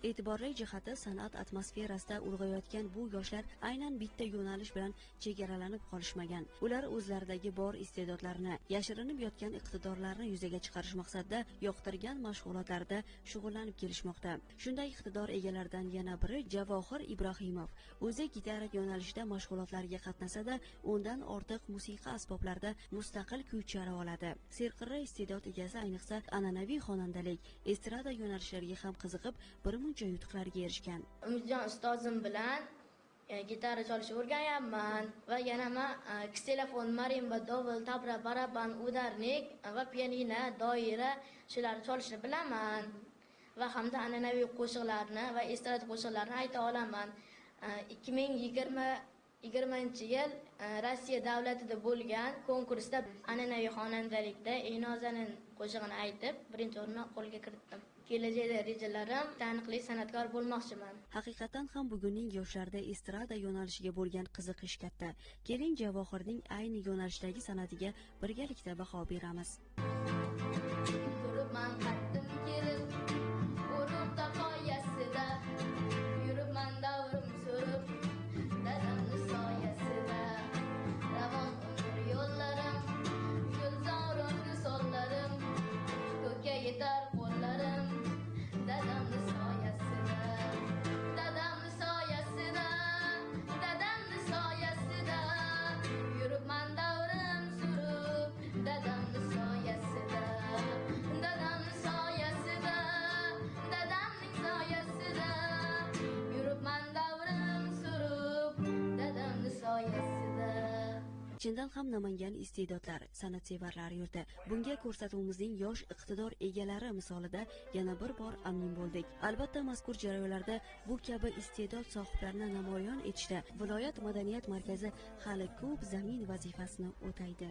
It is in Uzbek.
E'tiborli jihati san'at atmosferasida ulg'ayotgan bu yoshlar aynan bitta yo'nalish bilan chegaralanib qolishmagan. Ular o'zlaridagi bor iste'dodlarni, yashirinib yotgan iqtidorlarni yuzaga chiqarish maqsadida yoqtirgan mashg'ulotlarda shug'ullanib kelishmoqda. Shunday iqtidor egalaridan yana biri Javohir Ibrohimov. O'zi gitara yo'nalishida mashg'ulotlarga qatnasada, undan ortiq musiqa asboblarida mustaqil kuy chara oladi. Serqirra iste'dod egasi ayniqsa an'anaviy xonandalik, estrada yo'nalishlariga ham qiziqib, birmuncha yutuqlarga erishgan. Umidjon ustozim bilan gitara chalishni o'rganyapman va yana men ksilofon, marimba, dovul, tabla, baraban, udarnik va pianino, doira shularni chalishni bilaman va hamda an'anaviy qo'shiqlarni va estrada qo'shiqlarni ayta olaman. 2020-yil Rossiya davlatida bo'lgan konkursda an'anaviy xonandalikda Inozaning qo'shig'ini aytib, birinchi o'rinni qo'lga kiritdim. Kelajakda rejalarim taniqli san'atkor bo'lmoqchiman. Haqiqatan ham bugunning yoshlarda estrada yo'nalishiga bo'lgan qiziqish katta. Keling, Javohirning ayni yo'nalishdagi san'atiga birgalikda baho beramiz. Turibman qaddim kelib, urubda qoyasida, yuribman davrim surib, dadamni soyasida. Ravon umr yo'llarim, gulzorimni sollarim, ko'kka yetar qo'llarim, dadamni soyasida. Dadamni soyasida, dadamni soyasida, yuribman davrim surib, dadamni soyasida. Dadamni soyasida, dadamning soyasida, yuribman davrim surib, dadamni soyasida. Chindan ham Namangan iste'dodlar, san'atsevarlar yurti. Bunga ko'rsatuvimizning yosh iqtidor egalari misolida yana bir bor amin bo'ldik. Albatta, mazkur jarayonlarda bu kabi iste'dod sohiblarini namoyon etishda viloyat madaniyat markazi hali ko'p zamin vazifasini o'taydi.